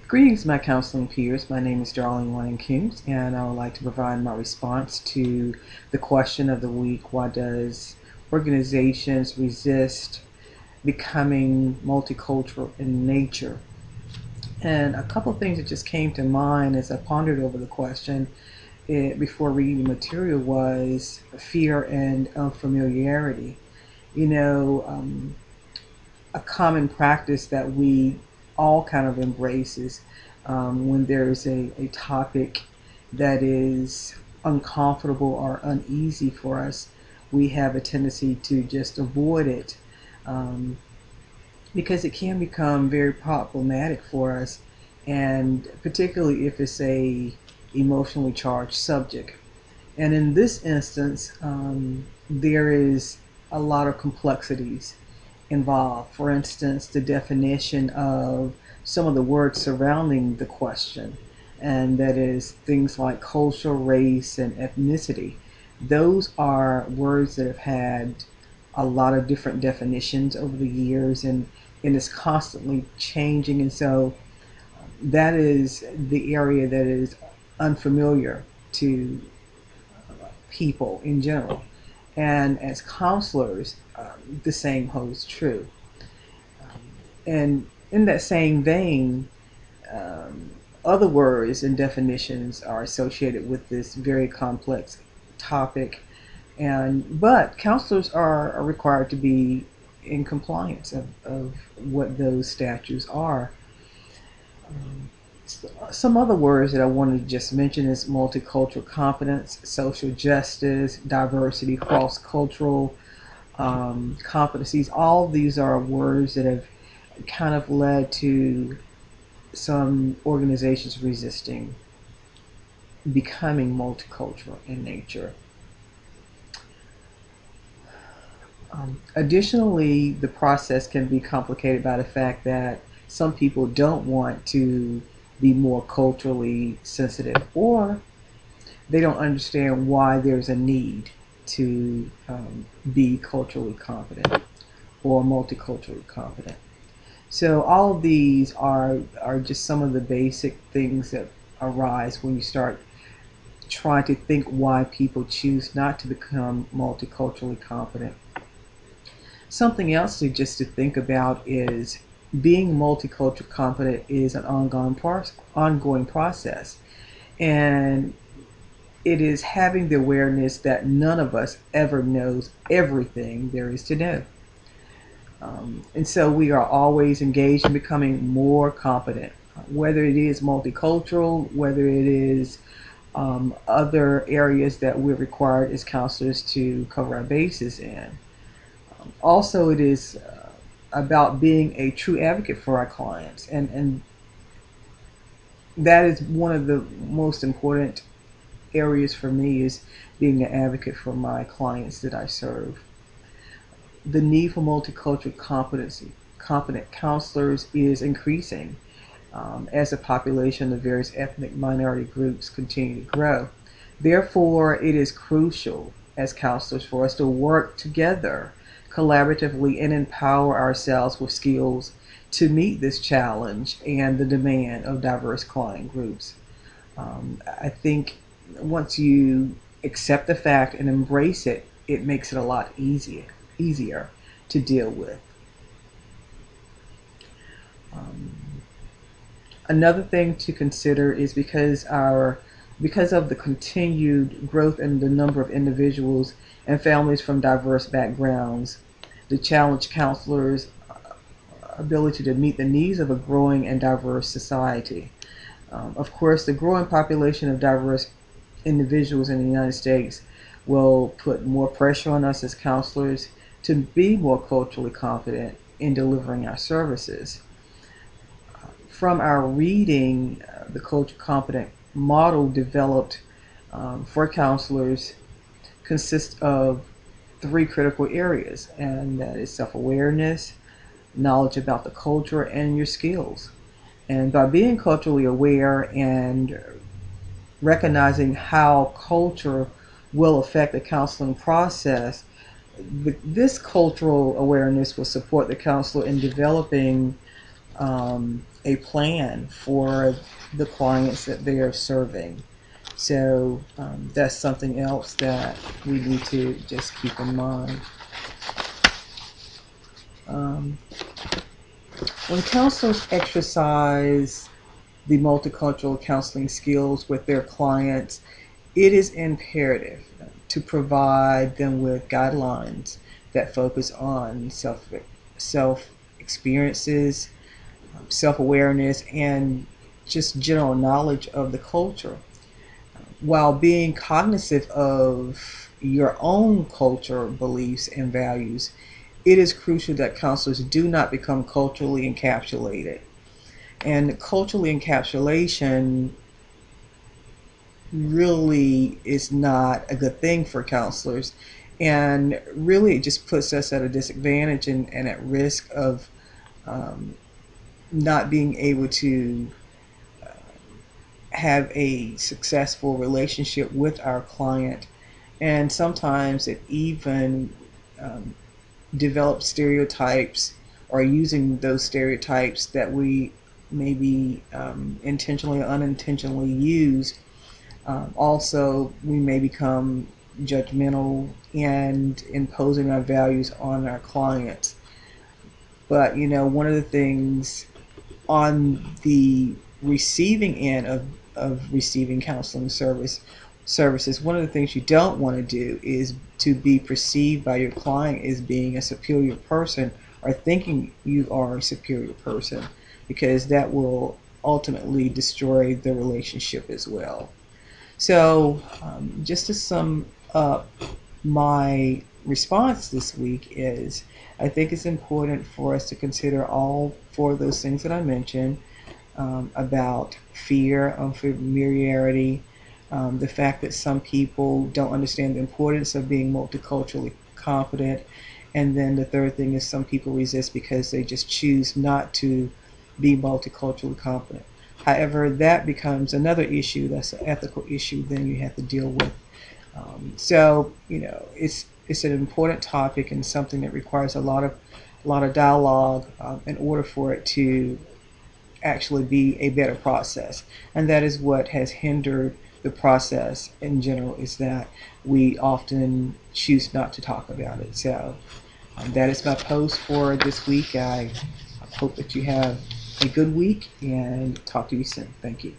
Greetings, my counseling peers. My name is Darling Lang-Koonce, and I would like to provide my response to the question of the week: why does organizations resist becoming multicultural in nature? And a couple of things that just came to mind as I pondered over the question before reading the material was fear and unfamiliarity. You know, a common practice that we all kind of embrace is when there's a topic that is uncomfortable or uneasy for us, we have a tendency to just avoid it um, because it can become very problematic for us, and particularly if it's a emotionally charged subject. And in this instance, there is a lot of complexities involved. For instance, the definition of some of the words surrounding the question, and that is things like culture, race, and ethnicity. Those are words that have had a lot of different definitions over the years, and it's constantly changing. And so that is the area that is unfamiliar to people in general. And as counselors, the same holds true. And in that same vein, um, other words and definitions are associated with this very complex topic. And but counselors are required to be in compliance of what those statutes are. Um, some other words that I wanted to just mention is multicultural competence, social justice, diversity, cross-cultural competencies. All of these are words that have kind of led to some organizations resisting becoming multicultural in nature. Additionally, the process can be complicated by the fact that some people don't want to be more culturally sensitive, or they don't understand why there's a need to be culturally competent or multiculturally competent. So all of these are just some of the basic things that arise when you start trying to think why people choose not to become multiculturally competent. Something else to think about is being multicultural competent is an ongoing process, and it is having the awareness that none of us ever knows everything there is to know. And so we are always engaged in becoming more competent, whether it is multicultural, whether it is other areas that we're required as counselors to cover our bases in. Also, it is about being a true advocate for our clients, and that is one of the most important areas for me, is being an advocate for my clients that I serve. The need for multicultural competent counselors is increasing as the population of various ethnic minority groups continue to grow. Therefore, it is crucial as counselors for us to work together collaboratively and empower ourselves with skills to meet this challenge and the demand of diverse client groups. I think once you accept the fact and embrace it, it makes it a lot easier to deal with. Um, Another thing to consider is because of the continued growth in the number of individuals and families from diverse backgrounds, the challenge counselors' ability to meet the needs of a growing and diverse society. Of course, the growing population of diverse individuals in the United States will put more pressure on us as counselors to be more culturally confident in delivering our services. From our reading, the culture competent model developed for counselors consists of three critical areas, and that is self awareness, knowledge about the culture, and your skills. And by being culturally aware and recognizing how culture will affect the counseling process, this cultural awareness will support the counselor in developing a plan for the clients that they are serving. So that's something else that we need to just keep in mind. Um, when counselors exercise the multicultural counseling skills with their clients, it is imperative to provide them with guidelines that focus on self experiences, self awareness, and just general knowledge of the culture, while being cognizant of your own culture, beliefs, and values. It is crucial that counselors do not become culturally encapsulated. And culturally encapsulation really is not a good thing for counselors. And really, it just puts us at a disadvantage and at risk of um, not being able to have a successful relationship with our client. And sometimes it even um, develops stereotypes, or using those stereotypes that we maybe intentionally or unintentionally use. Also, we may become judgmental and imposing our values on our clients. But one of the things on the receiving end of receiving counseling services, one of the things you don't want to do is to be perceived by your client as being a superior person, or thinking you are a superior person, because that will ultimately destroy the relationship as well. So, just to sum up, my response this week is, I think it's important for us to consider all four of those things that I mentioned, about fear, unfamiliarity, the fact that some people don't understand the importance of being multiculturally competent, and then the third thing is some people resist because they just choose not to be multiculturally competent. However, that becomes another issue. That's an ethical issue. Then you have to deal with. So it's an important topic and something that requires a lot of dialogue in order for it to actually be a better process. And that is what has hindered the process in general, is that we often choose not to talk about it. So that is my post for this week. I hope that you have a good week, and talk to you soon. Thank you.